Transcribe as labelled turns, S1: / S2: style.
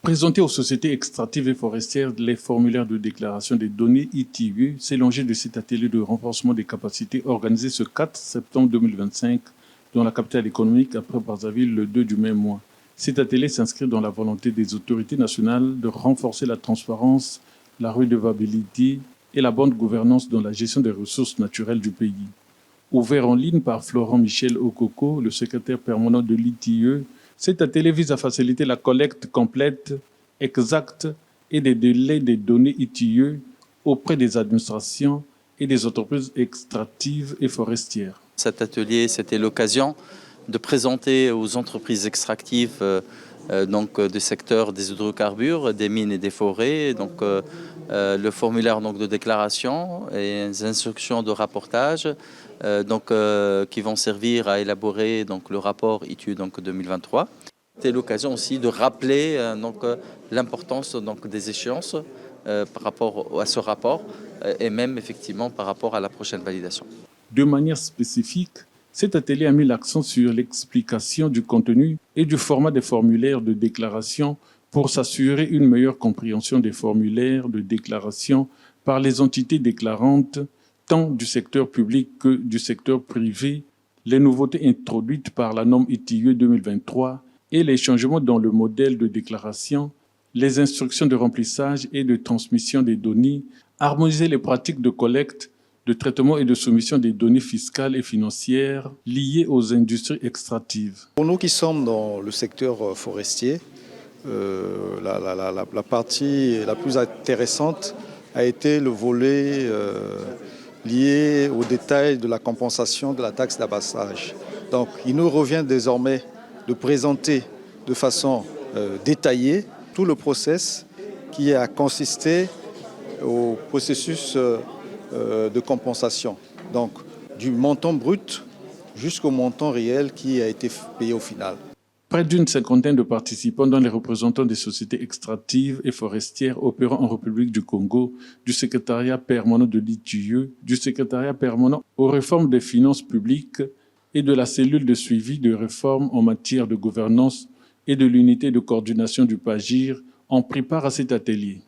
S1: Présenter aux sociétés extractives et forestières les formulaires de déclaration des données ITIE, c'est l'enjeu de cet atelier de renforcement des capacités organisé ce 4 septembre 2025 dans la capitale économique après Brazzaville le 2 du même mois. Cet atelier s'inscrit dans la volonté des autorités nationales de renforcer la transparence, la redevabilité et la bonne gouvernance dans la gestion des ressources naturelles du pays. Ouvert en ligne par Florent Michel Okoko, le secrétaire permanent de l'ITIE, cet atelier vise à faciliter la collecte complète, exacte et des délais des données ITIE auprès des administrations et des entreprises extractives et forestières.
S2: Cet atelier, c'était l'occasion de présenter aux entreprises extractives du secteur des hydrocarbures, des mines et des forêts, le formulaire de déclaration et les instructions de rapportage qui vont servir à élaborer le rapport ITIE 2023. C'était l'occasion aussi de rappeler l'importance des échéances par rapport à ce rapport et même effectivement par rapport à la prochaine validation.
S1: De manière spécifique, cet atelier a mis l'accent sur l'explication du contenu et du format des formulaires de déclaration pour s'assurer une meilleure compréhension des formulaires de déclaration par les entités déclarantes, tant du secteur public que du secteur privé, les nouveautés introduites par la norme ITIE 2023 et les changements dans le modèle de déclaration, les instructions de remplissage et de transmission des données, harmoniser les pratiques de collecte, de traitement et de soumission des données fiscales et financières liées aux industries extractives.
S3: Pour nous qui sommes dans le secteur forestier, la partie la plus intéressante a été le volet lié aux détails de la compensation de la taxe d'abassage. Donc il nous revient désormais de présenter de façon détaillée tout le process qui a consisté au processus de compensation. Donc du montant brut jusqu'au montant réel qui a été payé au final.
S1: Près d'une cinquantaine de participants, dont les représentants des sociétés extractives et forestières opérant en République du Congo, du secrétariat permanent de l'ITIE, du secrétariat permanent aux réformes des finances publiques et de la cellule de suivi de réformes en matière de gouvernance et de l'unité de coordination du PAGIR, ont pris part à cet atelier.